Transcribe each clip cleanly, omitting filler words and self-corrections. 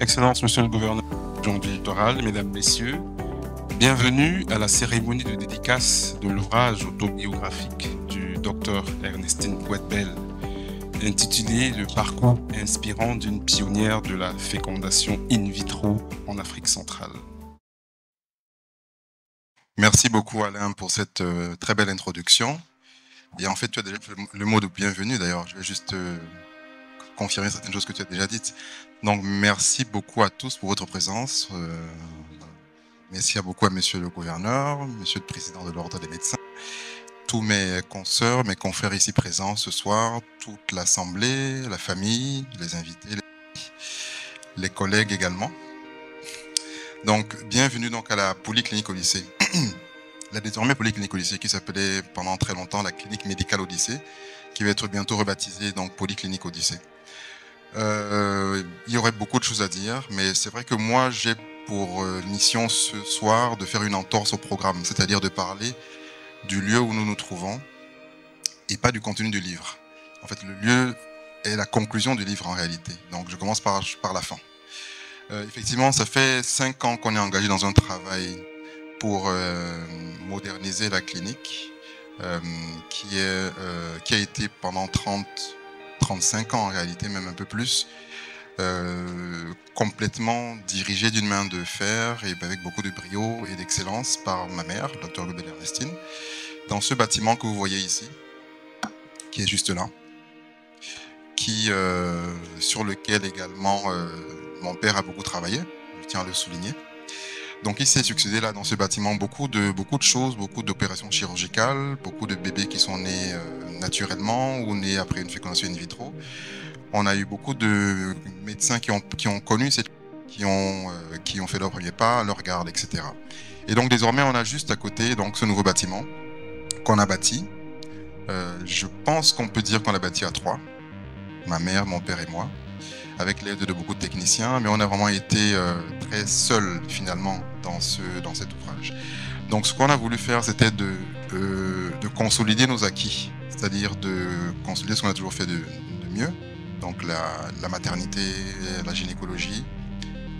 Excellence, Monsieur le Gouverneur du littoral, Mesdames, Messieurs, bienvenue à la cérémonie de dédicace de l'ouvrage autobiographique du Dr Ernestine Pouet-Bell, intitulé « Le parcours inspirant d'une pionnière de la fécondation in vitro en Afrique centrale ». Merci beaucoup Alain pour cette très belle introduction. Et en fait, tu as déjà fait le mot de bienvenue d'ailleurs. Je vais juste confirmer certaines choses que tu as déjà dites. Donc, merci beaucoup à tous pour votre présence. Merci beaucoup à Monsieur le Gouverneur, Monsieur le Président de l'Ordre des médecins, tous mes consoeurs, mes confrères ici présents ce soir, toute l'Assemblée, la famille, les invités, les collègues également. Donc, bienvenue donc à la Polyclinique Odyssée. La désormais Polyclinique Odyssée qui s'appelait pendant très longtemps la Clinique Médicale Odyssée, qui va être bientôt rebaptisée donc Polyclinique Odyssée. Il y aurait beaucoup de choses à dire, mais c'est vrai que moi j'ai pour mission ce soir de faire une entorse au programme, c'est-à-dire de parler du lieu où nous nous trouvons et pas du contenu du livre. En fait, le lieu est la conclusion du livre en réalité. Donc je commence par la fin. Effectivement, ça fait 5 ans qu'on est engagé dans un travail pour moderniser la clinique, qui a été pendant 35 ans en réalité, même un peu plus, complètement dirigée d'une main de fer et avec beaucoup de brio et d'excellence par ma mère, Dr Goubel Ernestine, dans ce bâtiment que vous voyez ici, qui est juste là, sur lequel également mon père a beaucoup travaillé, je tiens à le souligner. Donc il s'est succédé là dans ce bâtiment beaucoup de choses, beaucoup d'opérations chirurgicales, beaucoup de bébés qui sont nés naturellement ou nés après une fécondation in vitro. On a eu beaucoup de médecins qui ont connu qui ont fait leur premier pas, leur garde, etc. Et donc désormais on a juste à côté donc ce nouveau bâtiment qu'on a bâti. Je pense qu'on peut dire qu'on l'a bâti à 3, ma mère, mon père et moi, avec l'aide de beaucoup de techniciens, mais on a vraiment été très seuls finalement dans cet ouvrage. Donc ce qu'on a voulu faire, c'était de consolider nos acquis, c'est-à-dire de consolider ce qu'on a toujours fait de mieux, donc la maternité, la gynécologie,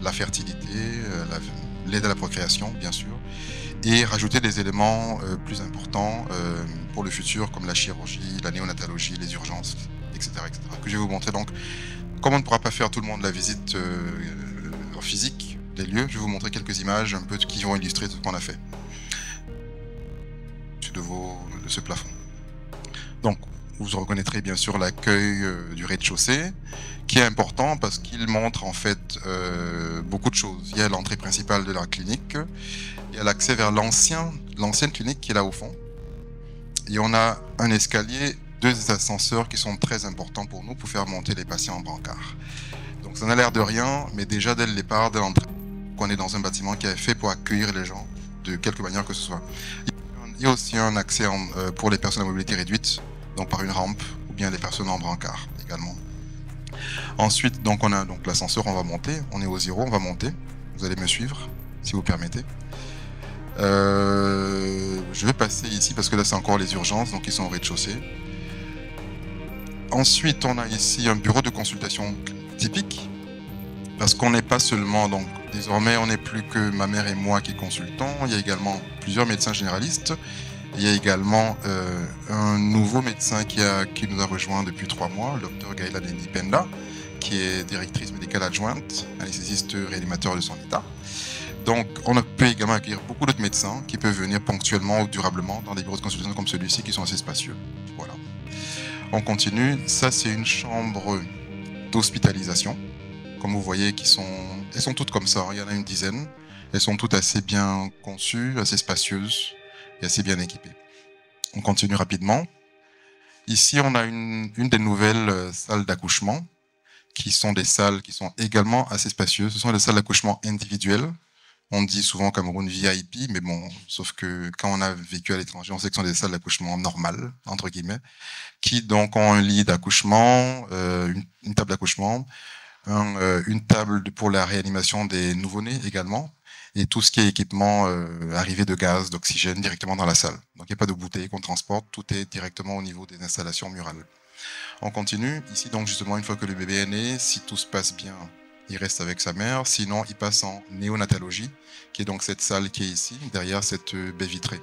la fertilité, l'aide à la procréation bien sûr, et rajouter des éléments plus importants pour le futur, comme la chirurgie, la néonatologie, les urgences, etc., etc., que je vais vous montrer. Donc, comme on ne pourra pas faire tout le monde la visite en physique des lieux, je vais vous montrer quelques images un peu qui vont illustrer ce qu'on a fait de ce plafond. Donc, vous reconnaîtrez bien sûr l'accueil du rez-de-chaussée, qui est important parce qu'il montre en fait beaucoup de choses. Il y a l'entrée principale de la clinique, il y a l'accès vers l'ancienne clinique qui est là au fond, et on a un escalier, 2 ascenseurs qui sont très importants pour nous pour faire monter les patients en brancard. Donc ça n'a l'air de rien, mais déjà dès le départ, dès l'entrée, on est dans un bâtiment qui est fait pour accueillir les gens de quelque manière que ce soit. Il y a aussi un accès pour les personnes à mobilité réduite, donc par une rampe, ou bien les personnes en brancard également. Ensuite, donc on a donc l'ascenseur, on va monter, on est au 0, on va monter. Vous allez me suivre, si vous permettez. Je vais passer ici parce que là c'est encore les urgences, donc ils sont au rez-de-chaussée. Ensuite, on a ici un bureau de consultation typique, parce qu'on n'est pas seulement, donc désormais on n'est plus que ma mère et moi qui consultons, il y a également plusieurs médecins généralistes, il y a également un nouveau médecin qui nous a rejoint depuis 3 mois, le Dr Gaïla Ndipenda, qui est directrice médicale adjointe, anesthésiste réanimateur de son état. Donc on peut également accueillir beaucoup d'autres médecins qui peuvent venir ponctuellement ou durablement dans des bureaux de consultation comme celui-ci qui sont assez spacieux. Voilà. On continue, ça c'est une chambre d'hospitalisation, comme vous voyez, elles sont toutes comme ça, il y en a une dizaine, elles sont toutes assez bien conçues, assez spacieuses et assez bien équipées. On continue rapidement. Ici on a une des nouvelles salles d'accouchement, qui sont des salles qui sont également assez spacieuses, ce sont des salles d'accouchement individuelles. On dit souvent au Cameroun VIP, mais bon, sauf que quand on a vécu à l'étranger, on sait que ce sont des salles d'accouchement normales, entre guillemets, qui donc ont un lit d'accouchement, une table d'accouchement, une table pour la réanimation des nouveau-nés également, et tout ce qui est équipement arrivé de gaz, d'oxygène directement dans la salle. Donc il n'y a pas de bouteilles qu'on transporte, tout est directement au niveau des installations murales. On continue, ici donc justement une fois que le bébé est né, si tout se passe bien il reste avec sa mère. Sinon, il passe en néonatologie, qui est donc cette salle qui est ici, derrière cette baie vitrée.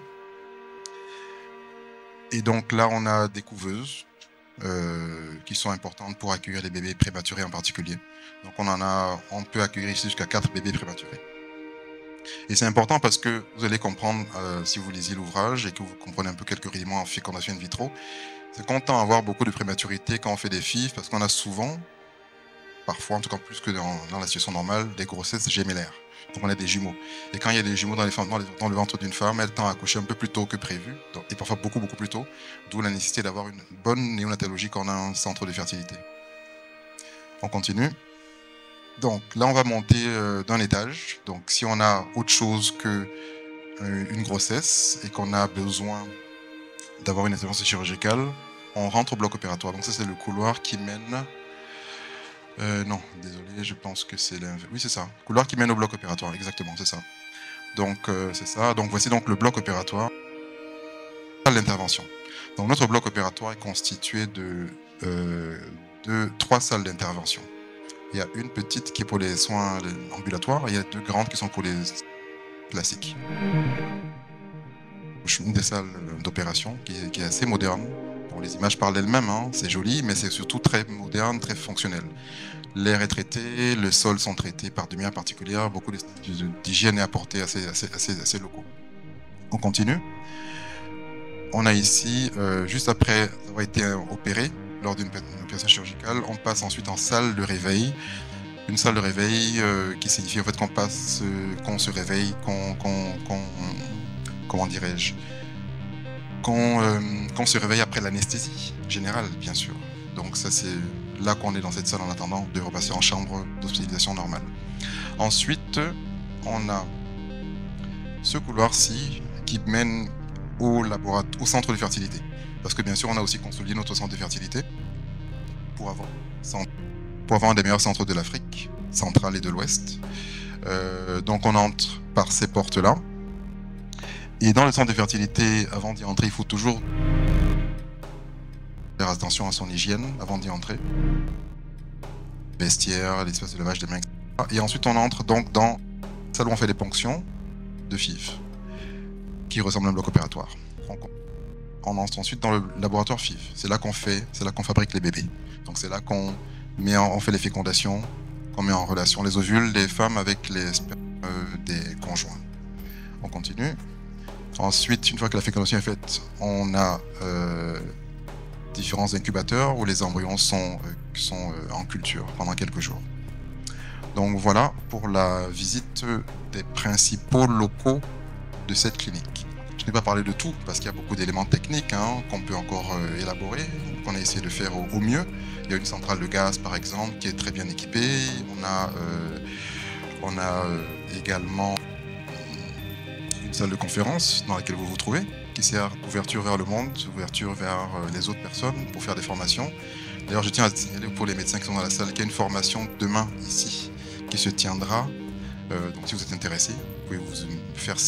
Et donc là, on a des couveuses qui sont importantes pour accueillir les bébés prématurés en particulier. Donc on peut accueillir ici jusqu'à 4 bébés prématurés. Et c'est important parce que vous allez comprendre, si vous lisez l'ouvrage et que vous comprenez un peu quelques rudiments en fécondation in vitro, c'est qu'on tend à avoir beaucoup de prématurité quand on fait des FIV, parce qu'on a souvent, parfois en tout cas plus que dans la situation normale, des grossesses gémellaires. Donc on a des jumeaux. Et quand il y a des jumeaux dans le ventre d'une femme, elle tend à accoucher un peu plus tôt que prévu, et parfois beaucoup plus tôt, d'où la nécessité d'avoir une bonne néonatologie quand on a un centre de fertilité. On continue. Donc là, on va monter d'un étage. Donc si on a autre chose qu'une grossesse et qu'on a besoin d'avoir une intervention chirurgicale, on rentre au bloc opératoire. Donc ça, c'est le couloir qui mène... non, désolé, je pense que c'est l'inverse. Oui, c'est ça. Couloir qui mène au bloc opératoire, exactement, c'est ça. Donc c'est ça. Donc voici donc le bloc opératoire. Salle d'intervention. Donc notre bloc opératoire est constitué de 3 salles d'intervention. Il y a une petite qui est pour les soins ambulatoires et il y a 2 grandes qui sont pour les classiques. Une des salles d'opération qui est assez moderne. Bon, les images parlent d'elles-mêmes, hein, c'est joli, mais c'est surtout très moderne, très fonctionnel. L'air est traité, les sols sont traités par de manière particulière, beaucoup d'hygiène est apportée à ces locaux. On continue. On a ici, juste après avoir été opéré, lors d'une opération chirurgicale, on passe ensuite en salle de réveil. Une salle de réveil qui signifie en fait qu'on se réveille, comment dirais-je, qu'on se réveille après l'anesthésie générale, bien sûr. Donc ça, c'est là qu'on est dans cette salle en attendant de repasser en chambre d'hospitalisation normale. Ensuite, on a ce couloir-ci qui mène au centre de fertilité. Parce que bien sûr, on a aussi consolidé notre centre de fertilité pour avoir un des meilleurs centres de l'Afrique centrale et de l'Ouest. Donc on entre par ces portes-là. Et dans le centre de fertilité, avant d'y entrer, il faut toujours faire attention à son hygiène avant d'y entrer. Vestiaire, l'espace de lavage des mains, etc. Et ensuite, on entre donc dans la salle où on fait des ponctions de FIV, qui ressemble à un bloc opératoire. On entre ensuite dans le laboratoire FIV. C'est là qu'on fabrique les bébés. Donc c'est là qu'on fait les fécondations, qu'on met en relation les ovules des femmes avec les spermes des conjoints. On continue. Ensuite, une fois que la fécondation est faite, on a différents incubateurs où les embryons sont en culture pendant quelques jours. Donc voilà pour la visite des principaux locaux de cette clinique. Je n'ai pas parlé de tout parce qu'il y a beaucoup d'éléments techniques qu'on peut encore élaborer, qu'on a essayé de faire au mieux. Il y a une centrale de gaz par exemple qui est très bien équipée. On a également une salle de conférence dans laquelle vous vous trouvez, qui sert d'ouverture vers le monde, d'ouverture vers les autres personnes pour faire des formations. D'ailleurs, je tiens à signaler pour les médecins qui sont dans la salle qu'il y a une formation demain ici qui se tiendra. Donc si vous êtes intéressé, vous pouvez vous faire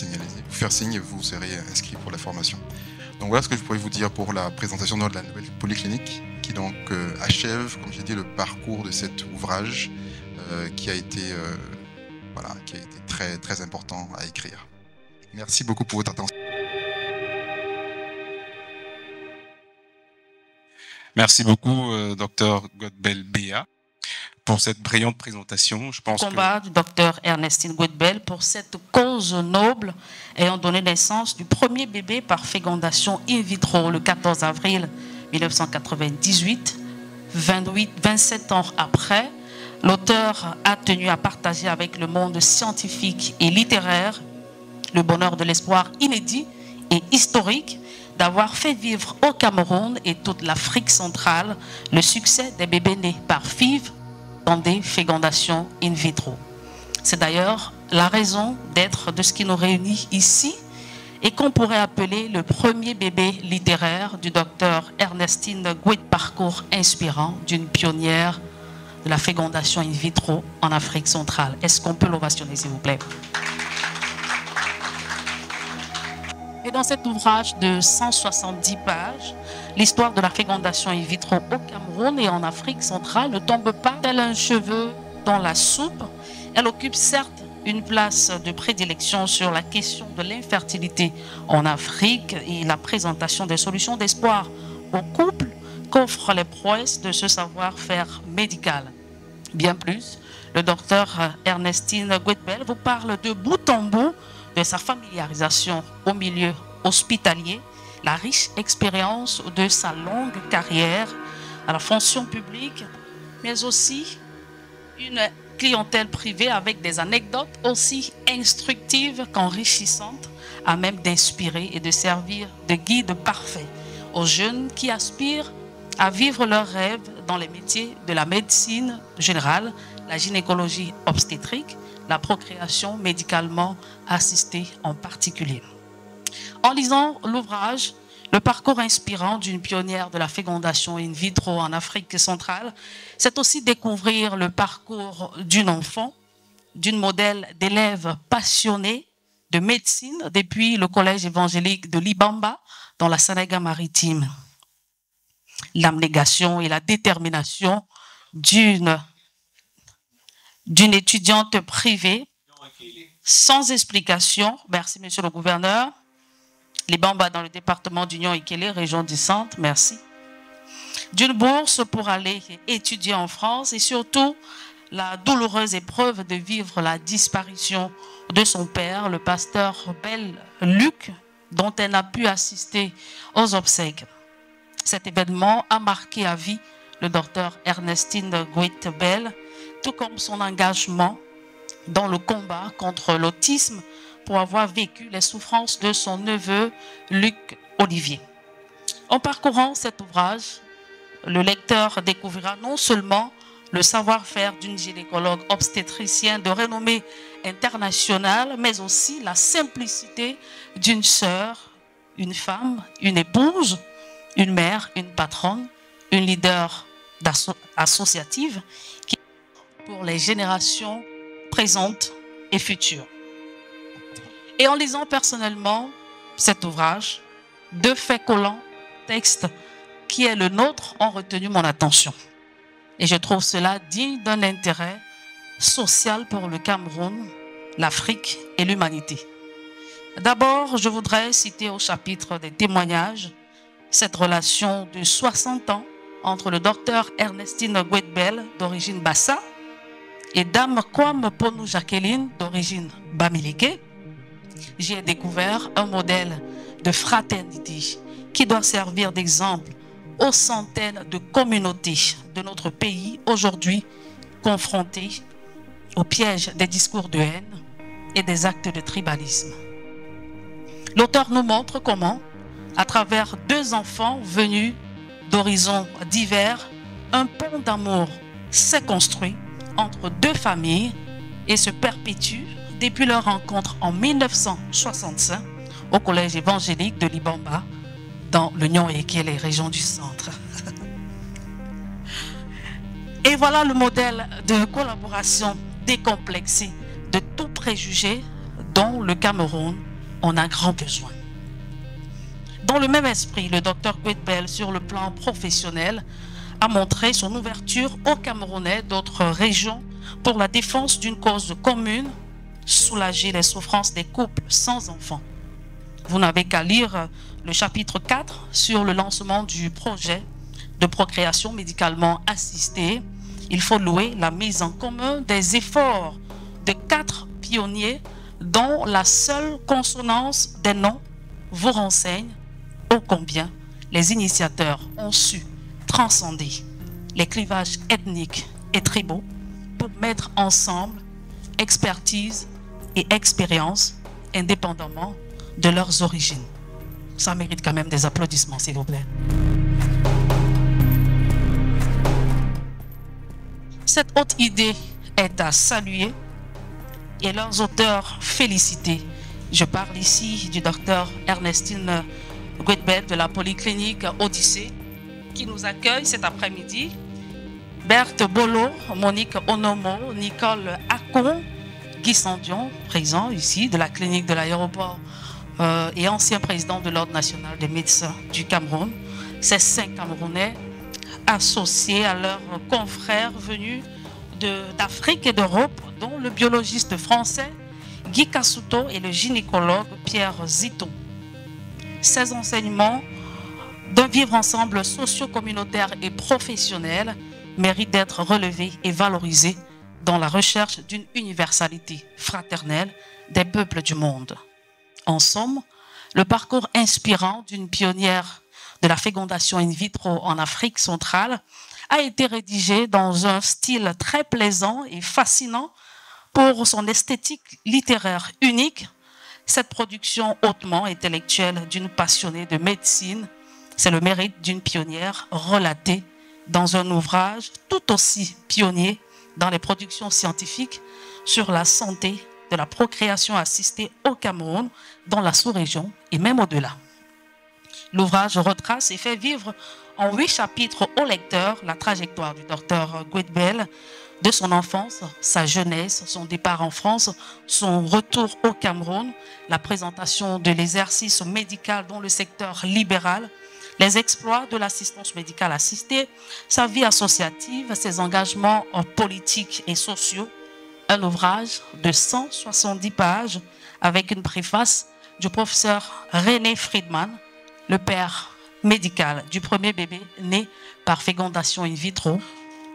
signe et vous serez inscrit pour la formation. Donc voilà ce que je pourrais vous dire pour la présentation de la nouvelle polyclinique qui donc achève, comme j'ai dit, le parcours de cet ouvrage qui a été très, très important à écrire. Merci beaucoup pour votre attention. Merci beaucoup, Dr Godbel Béa, pour cette brillante présentation. Je pense combat du Dr Ernestine Godbel pour cette cause noble ayant donné naissance du premier bébé par fécondation in vitro le 14 avril 1998. 27 ans après, l'auteur a tenu à partager avec le monde scientifique et littéraire le bonheur de l'espoir inédit et historique d'avoir fait vivre au Cameroun et toute l'Afrique centrale le succès des bébés nés par FIV dans des fécondations in vitro. C'est d'ailleurs la raison d'être de ce qui nous réunit ici et qu'on pourrait appeler le premier bébé littéraire du docteur Ernestine Godbel, parcours inspirant d'une pionnière de la fécondation in vitro en Afrique centrale. Est-ce qu'on peut l'ovationner, s'il vous plaît? Et dans cet ouvrage de 170 pages, l'histoire de la fécondation in vitro au Cameroun et en Afrique centrale ne tombe pas tel un cheveu dont la soupe. Elle occupe certes une place de prédilection sur la question de l'infertilité en Afrique et la présentation des solutions d'espoir aux couples qu'offrent les prouesses de ce savoir-faire médical. Bien plus, le docteur Ernestine Gwetbel vous parle de bout en bout de sa familiarisation au milieu hospitalier, la riche expérience de sa longue carrière à la fonction publique, mais aussi une clientèle privée avec des anecdotes aussi instructives qu'enrichissantes, à même d'inspirer et de servir de guide parfait aux jeunes qui aspirent à vivre leurs rêves dans les métiers de la médecine générale, la gynécologie obstétrique, la procréation médicalement assistée en particulier. En lisant l'ouvrage, le parcours inspirant d'une pionnière de la fécondation in vitro en Afrique centrale, c'est aussi découvrir le parcours d'une enfant, d'une modèle d'élève passionnée de médecine depuis le collège évangélique de Libamba dans la Sénégal-Maritime. L'abnégation et la détermination d'une étudiante privée sans explication, merci monsieur le gouverneur, Libamba dans le département d'Union Ikele, région du Centre, merci. D'une bourse pour aller étudier en France et surtout la douloureuse épreuve de vivre la disparition de son père, le pasteur Bel Luc, dont elle n'a pu assister aux obsèques. Cet événement a marqué à vie le docteur Ernestine Gwetbel, tout comme son engagement dans le combat contre l'autisme pour avoir vécu les souffrances de son neveu Luc Olivier. En parcourant cet ouvrage, le lecteur découvrira non seulement le savoir-faire d'une gynécologue obstétricienne de renommée internationale, mais aussi la simplicité d'une sœur, une femme, une épouse, une mère, une patronne, une leader associative qui pour les générations présentes et futures. Et en lisant personnellement cet ouvrage, deux faits collants, textes qui est le nôtre, ont retenu mon attention. Et je trouve cela digne d'un intérêt social pour le Cameroun, l'Afrique et l'humanité. D'abord, je voudrais citer au chapitre des témoignages cette relation de 60 ans entre le docteur Ernestine Gwetbel, d'origine Bassa, et Dame Kwame Ponou Jacqueline, d'origine Bamileke. J'y ai découvert un modèle de fraternité qui doit servir d'exemple aux centaines de communautés de notre pays aujourd'hui confrontées au piège des discours de haine et des actes de tribalisme. L'auteur nous montre comment, à travers deux enfants venus d'horizons divers, un pont d'amour s'est construit entre deux familles et se perpétue depuis leur rencontre en 1965 au collège évangélique de Libamba dans l'Union Ikele, région du Centre. Et voilà le modèle de collaboration décomplexée de tout préjugé dont le Cameroun en a grand besoin. Dans le même esprit, le docteur Gwetbel, sur le plan professionnel, a montré son ouverture aux Camerounais d'autres régions pour la défense d'une cause commune, soulager les souffrances des couples sans enfants. Vous n'avez qu'à lire le chapitre 4 sur le lancement du projet de procréation médicalement assistée. Il faut louer la mise en commun des efforts de 4 pionniers dont la seule consonance des noms vous renseigne ô combien les initiateurs ont su transcender les clivages ethniques et tribaux pour mettre ensemble expertise et expérience indépendamment de leurs origines. Ça mérite quand même des applaudissements, s'il vous plaît. Cette haute idée est à saluer et leurs auteurs félicités. Je parle ici du docteur Ernestine Gwetbel de la Polyclinique Odyssée qui nous accueille cet après-midi. Berthe Bolo, Monique Onomo, Nicole Akon, Guy Sandion, présent ici de la clinique de l'aéroport et ancien président de l'Ordre national des médecins du Cameroun. Ces 5 Camerounais associés à leurs confrères venus d'Afrique et d'Europe, dont le biologiste français Guy Cassuto et le gynécologue Pierre Ziton. Ces enseignements d'un vivre ensemble socio-communautaire et professionnel méritent d'être relevés et valorisés dans la recherche d'une universalité fraternelle des peuples du monde. En somme, le parcours inspirant d'une pionnière de la fécondation in vitro en Afrique centrale a été rédigé dans un style très plaisant et fascinant pour son esthétique littéraire unique. Cette production hautement intellectuelle d'une passionnée de médecine, c'est le mérite d'une pionnière relatée dans un ouvrage tout aussi pionnier dans les productions scientifiques sur la santé de la procréation assistée au Cameroun, dans la sous-région et même au-delà. L'ouvrage retrace et fait vivre en 8 chapitres au lecteur la trajectoire du docteur Guedbel, de son enfance, sa jeunesse, son départ en France, son retour au Cameroun, la présentation de l'exercice médical dans le secteur libéral, les exploits de l'assistance médicale assistée, sa vie associative, ses engagements politiques et sociaux. Un ouvrage de 170 pages avec une préface du professeur René Friedman, le père médical du premier bébé né par fécondation in vitro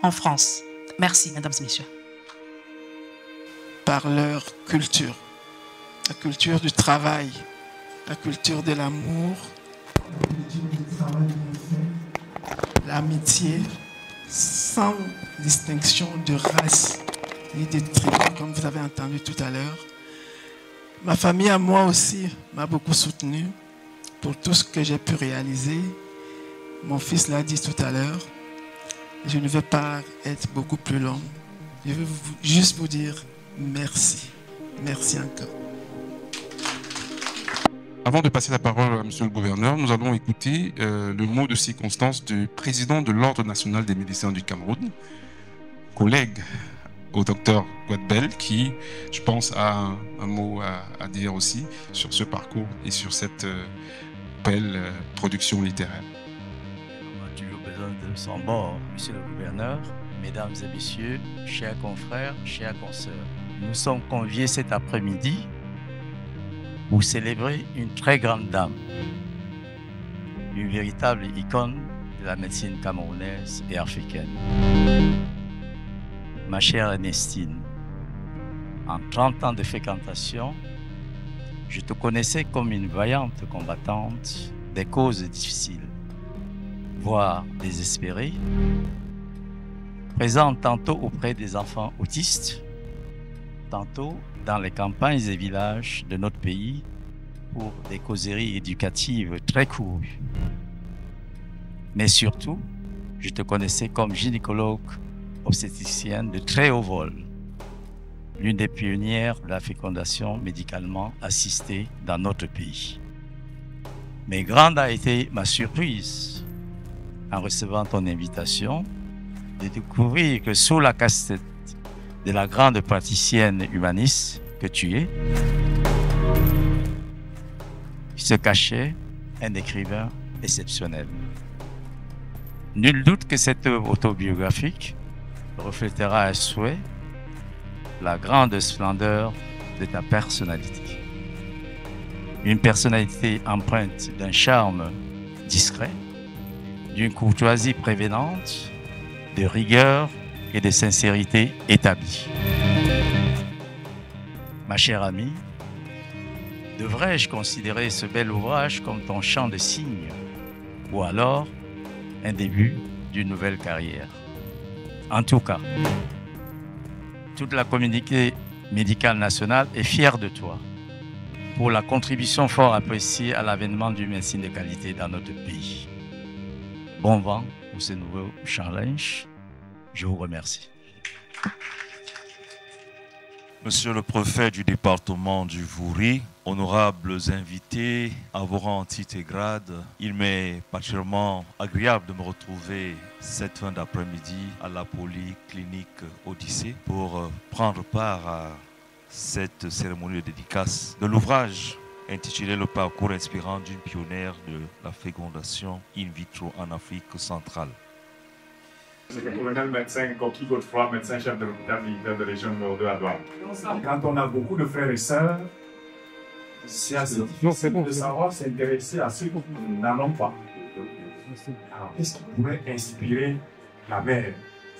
en France. Merci, mesdames et messieurs. Par leur culture, la culture du travail, la culture de l'amour, l'amitié, sans distinction de race ni de tribu, comme vous avez entendu tout à l'heure. Ma famille à moi aussi m'a beaucoup soutenu pour tout ce que j'ai pu réaliser. Mon fils l'a dit tout à l'heure. Je ne vais pas être beaucoup plus long. Je veux juste vous dire merci. Merci encore. Avant de passer la parole à Monsieur le Gouverneur, nous allons écouter le mot de circonstance du président de l'Ordre national des médecins du Cameroun, collègue au docteur Guedbel, qui, je pense, a un mot à dire aussi sur ce parcours et sur cette belle production littéraire. On a toujours besoin de son bord, Monsieur le Gouverneur, Mesdames et Messieurs, chers confrères, chers consoeurs. Nous sommes conviés cet après-midi pour célébrer une très grande dame, une véritable icône de la médecine camerounaise et africaine. Ma chère Ernestine, en 30 ans de fréquentation, je te connaissais comme une vaillante combattante des causes difficiles, voire désespérées, présente tantôt auprès des enfants autistes, tantôt dans les campagnes et villages de notre pays pour des causeries éducatives très courues. Mais surtout, je te connaissais comme gynécologue obstétricienne de très haut vol, l'une des pionnières de la fécondation médicalement assistée dans notre pays. Mais grande a été ma surprise en recevant ton invitation de découvrir que sous la casquette de la grande praticienne humaniste que tu es, se cachait un écrivain exceptionnel. Nul doute que cette œuvre autobiographique reflètera à souhait la grande splendeur de ta personnalité. Une personnalité empreinte d'un charme discret, d'une courtoisie prévenante, de rigueur et de sincérité établie. Ma chère amie, devrais-je considérer ce bel ouvrage comme ton chant de cygne ou alors un début d'une nouvelle carrière? En tout cas, toute la communauté médicale nationale est fière de toi pour la contribution fort appréciée à l'avènement d'une médecine de qualité dans notre pays. Bon vent pour ce nouveau challenge. Je vous remercie. Monsieur le préfet du département du Vouri, honorables invités à vos rangs en titre et grade, il m'est particulièrement agréable de me retrouver cette fin d'après-midi à la Polyclinique Odyssée pour prendre part à cette cérémonie de dédicace de l'ouvrage intitulé « Le parcours inspirant d'une pionnière de la fécondation in vitro en Afrique centrale ». C'est le colonel médecin Koki Godefroy, médecin-chef de l'hôpital militaire de région numéro 2 à Douala. Quand on a beaucoup de frères et sœurs, c'est assez difficile de savoir s'intéresser à ceux qui n'en ont pas. Alors, qu'est-ce qui pourrait inspirer la mère?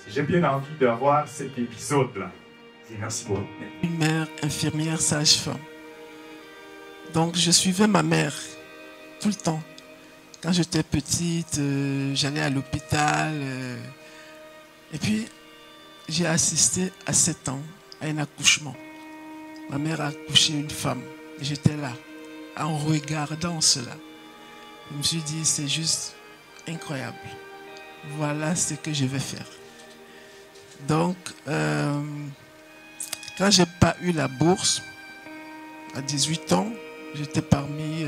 J'ai bien envie d'avoir cet épisode-là. Merci beaucoup. Une mère infirmière sage-femme. Donc je suivais ma mère tout le temps. Quand j'étais petite, j'allais à l'hôpital. Et puis, j'ai assisté à 7 ans à un accouchement. Ma mère a accouché une femme. J'étais là, en regardant cela. Je me suis dit, c'est juste incroyable. Voilà ce que je vais faire. Donc, quand je n'ai pas eu la bourse, à 18 ans, j'étais parmi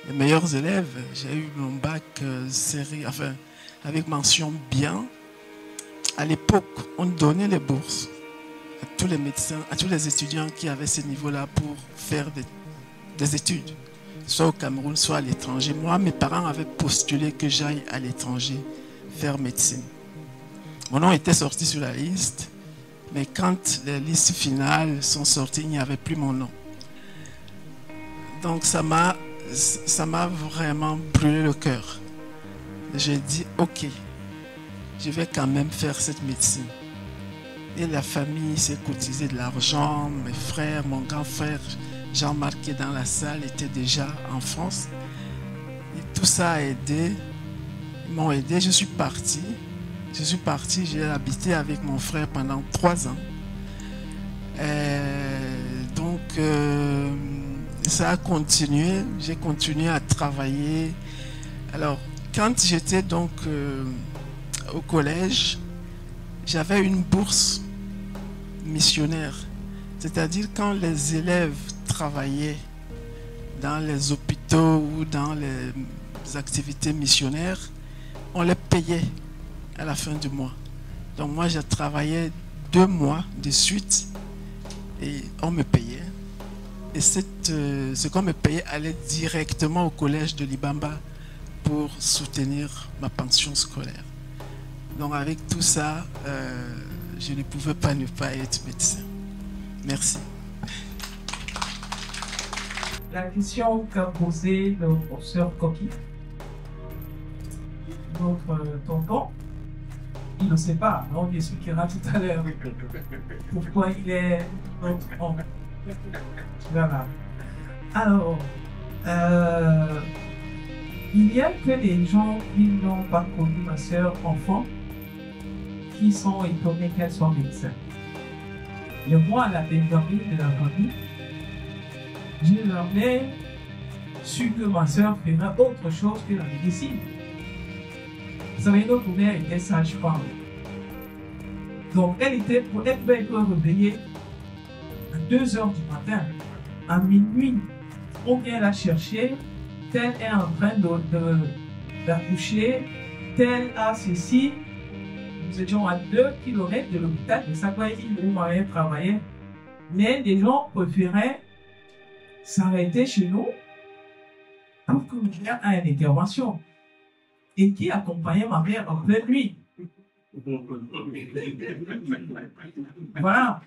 les meilleurs élèves. J'ai eu mon bac série, enfin, avec mention bien. À l'époque, on donnait les bourses à tous les médecins, à tous les étudiants qui avaient ce niveau-là pour faire des études, soit au Cameroun, soit à l'étranger. Moi, mes parents avaient postulé que j'aille à l'étranger faire médecine. Mon nom était sorti sur la liste, mais quand les listes finales sont sorties, il n'y avait plus mon nom. Donc ça m'a vraiment brûlé le cœur. J'ai dit, ok, je vais quand même faire cette médecine. Et la famille s'est cotisé de l'argent, mes frères, mon grand frère Jean-Marc qui est dans la salle était déjà en France. Et tout ça a aidé, ils m'ont aidé, je suis parti, j'ai habité avec mon frère pendant 3 ans. Donc ça a continué, j'ai continué à travailler. Alors quand j'étais donc au collège, j'avais une bourse missionnaire. C'est-à-dire quand les élèves travaillaient dans les hôpitaux ou dans les activités missionnaires, on les payait à la fin du mois. Donc moi, j'ai travaillé 2 mois de suite et on me payait. Et ce qu'on me payait allait directement au collège de Libamba pour soutenir ma pension scolaire. Donc avec tout ça, je ne pouvais pas ne pas être médecin. Merci. La question qu'a posée le professeur Koki, notre tonton, il ne sait pas, on lui expliquera tout à l'heure pourquoi il est notre homme. Voilà. Alors, il y a que des gens qui n'ont pas connu ma soeur enfant qui sont étonnés qu'elle soit médecin. Et moi, à la pédagogie de la famille, je leur ai su que ma soeur ferait autre chose que la médecine. Vous savez, notre mère était sage-femme. Donc, elle pouvait être réveillée à 2 h du matin, à minuit. On vient la chercher, telle est en train d'accoucher, telle a ceci. Nous étions à 2 km de l'hôpital de Sakwaïti où ma mère travaillait. Mais les gens préféraient s'arrêter chez nous pour que ma mère ait une intervention. Et qui accompagnait ma mère en pleine nuit. Voilà.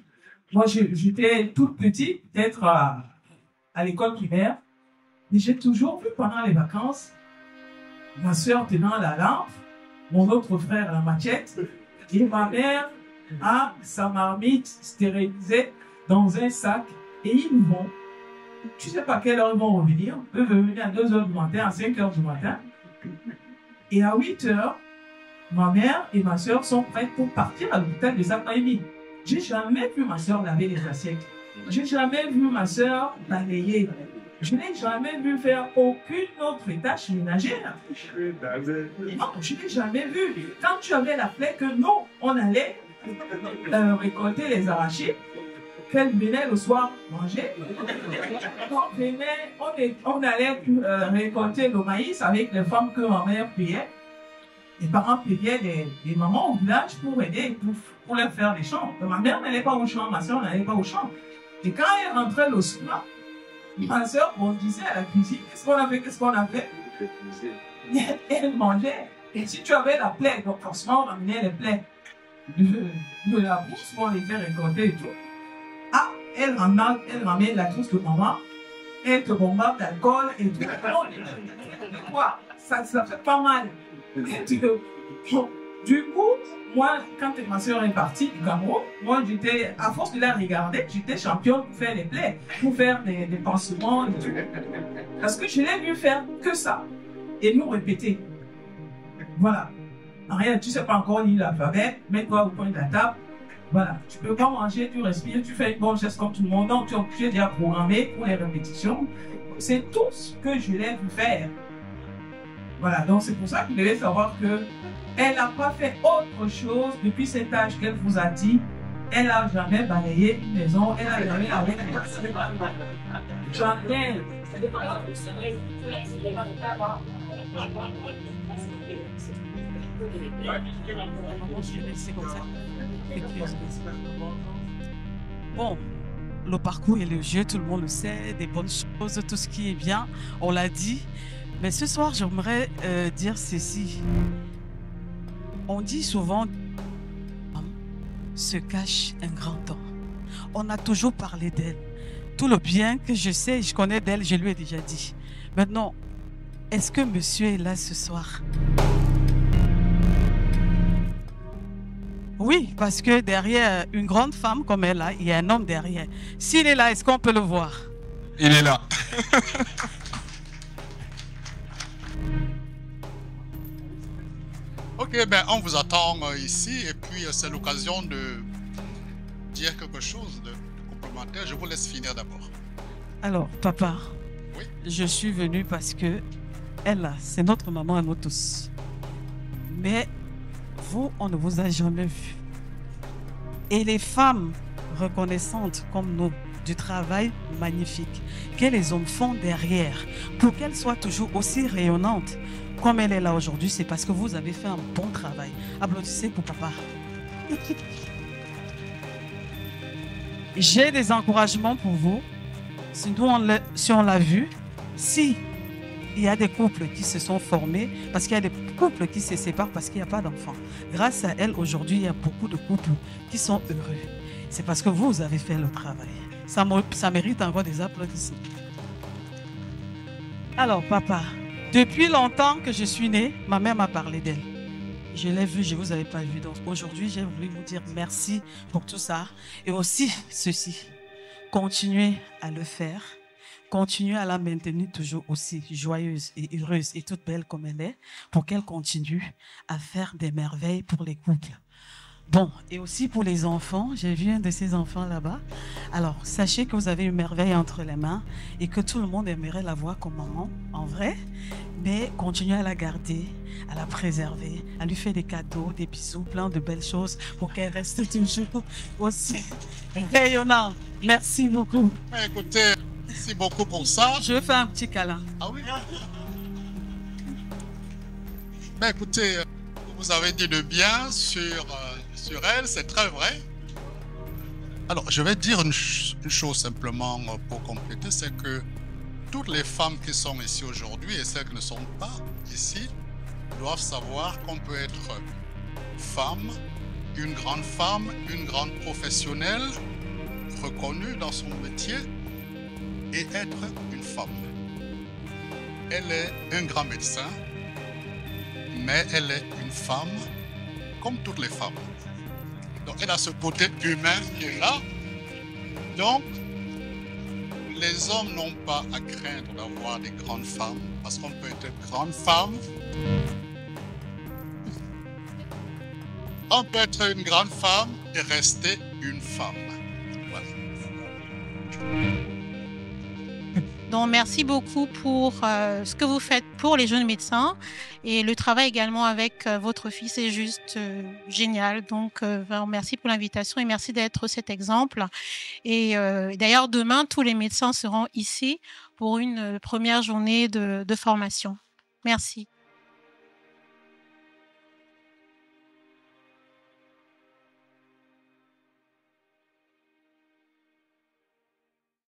Moi, j'étais toute petite, peut-être à l'école primaire, mais j'ai toujours vu pendant les vacances ma soeur tenant la lampe, mon autre frère la machette, et ma mère a sa marmite stérilisée dans un sac, et ils vont. Tu sais pas à quelle heure ils vont revenir. Ils peuvent venir à 2 h du matin, à 5 h du matin. Et à 8 h, ma mère et ma soeur sont prêtes pour partir à l'hôpital de Sakwaïti. J'ai jamais vu ma soeur laver les assiettes. J'ai jamais vu ma soeur balayer. Je n'ai jamais vu faire aucune autre tâche ménagère. Non, je n'ai jamais vu. Quand tu avais la flemme que non, on allait récolter les arachides, qu'elle venait le soir manger. On allait récolter le maïs avec les femmes que ma mère payait. Les parents payaient des mamans au village pour aider, pour leur faire des champs. Ma mère n'allait pas au champ, ma soeur n'allait pas au champ. Et quand elle rentrait le soir, ma soeur bondissait à la cuisine. Qu'est-ce qu'on a fait? Elle mangeait. Et si tu avais la plaie, donc forcément, on ramenait les plaies de la bourse pour les faire récolter et tout. Ah, elle ramène la trousse de maman, elle te bombarde d'alcool et tout. Quoi? Ça fait pas mal. Du coup, moi, quand ma soeur est partie du Cameroun, moi, j'étais, à force de la regarder, j'étais championne pour faire les plaies, pour faire des pansements et tout. Parce que je l'ai vu faire que ça. Et nous répéter. Voilà. Rien, tu sais pas encore lire l'alphabet, mets-toi au coin de la table. Voilà. Tu peux pas manger, tu respires, tu fais une bonne geste comme tout le monde. Donc, tu es déjà programmé pour les répétitions. C'est tout ce que je l'ai vu faire. Voilà. Donc, c'est pour ça que vous devez savoir que elle n'a pas fait autre chose depuis cet âge qu'elle vous a dit. Elle n'a jamais balayé une maison. Elle n'a jamais avec jamais. Bon, le parcours et le jeu, tout le monde le sait, des bonnes choses, tout ce qui est bien, on l'a dit. Mais ce soir, j'aimerais dire ceci. On dit souvent, se cache un grand temps. On a toujours parlé d'elle. Tout le bien que je sais, je connais d'elle, je lui ai déjà dit. Maintenant, est-ce que monsieur est là ce soir? Oui, parce que derrière une grande femme comme elle, là, il y a un homme derrière. S'il est là, est-ce qu'on peut le voir? Il est là. Ok, ben on vous attend ici et puis c'est l'occasion de dire quelque chose de complémentaire. Je vous laisse finir d'abord. Alors, papa, oui? Je suis venue parce que elle, là, c'est notre maman à nous tous. Mais vous, on ne vous a jamais vu. Et les femmes reconnaissantes comme nous, du travail magnifique que les hommes font derrière, pour qu'elles soient toujours aussi rayonnantes comme elle est là aujourd'hui, c'est parce que vous avez fait un bon travail. Applaudissez pour papa. J'ai des encouragements pour vous. Si on l'a vu, si il y a des couples qui se sont formés, parce qu'il y a des couples qui se séparent parce qu'il n'y a pas d'enfants. Grâce à elle, aujourd'hui, il y a beaucoup de couples qui sont heureux. C'est parce que vous avez fait le travail. Ça mérite encore des applaudissements. Alors, papa, depuis longtemps que je suis née, ma mère m'a parlé d'elle. Je l'ai vue, je ne vous avais pas vu. Donc aujourd'hui, j'ai voulu vous dire merci pour tout ça. Et aussi ceci, continuez à le faire. Continuez à la maintenir toujours aussi joyeuse et heureuse et toute belle comme elle est, pour qu'elle continue à faire des merveilles pour les couples. Bon, et aussi pour les enfants, j'ai vu un de ces enfants là-bas. Alors, sachez que vous avez une merveille entre les mains et que tout le monde aimerait la voir comme maman, en vrai. Mais continuez à la garder, à la préserver, à lui faire des cadeaux, des bisous, plein de belles choses pour qu'elle reste toujours aussi rayonnante. Merci beaucoup. Écoutez, merci beaucoup pour ça. Je vais faire un petit câlin. Ah oui? Ben écoutez, vous avez dit de bien sur elle, c'est très vrai. Alors, je vais dire une chose simplement pour compléter, c'est que toutes les femmes qui sont ici aujourd'hui et celles qui ne sont pas ici doivent savoir qu'on peut être femme, une grande professionnelle, reconnue dans son métier et être une femme. Elle est un grand médecin, mais elle est une femme comme toutes les femmes. Donc elle a ce côté humain qui est là. Donc les hommes n'ont pas à craindre d'avoir des grandes femmes, parce qu'on peut être grande femme. On peut être une grande femme et rester une femme. Voilà. Donc, merci beaucoup pour ce que vous faites pour les jeunes médecins et le travail également avec votre fils est juste génial. Donc, merci pour l'invitation et merci d'être cet exemple. Et d'ailleurs, demain, tous les médecins seront ici pour une première journée de formation. Merci.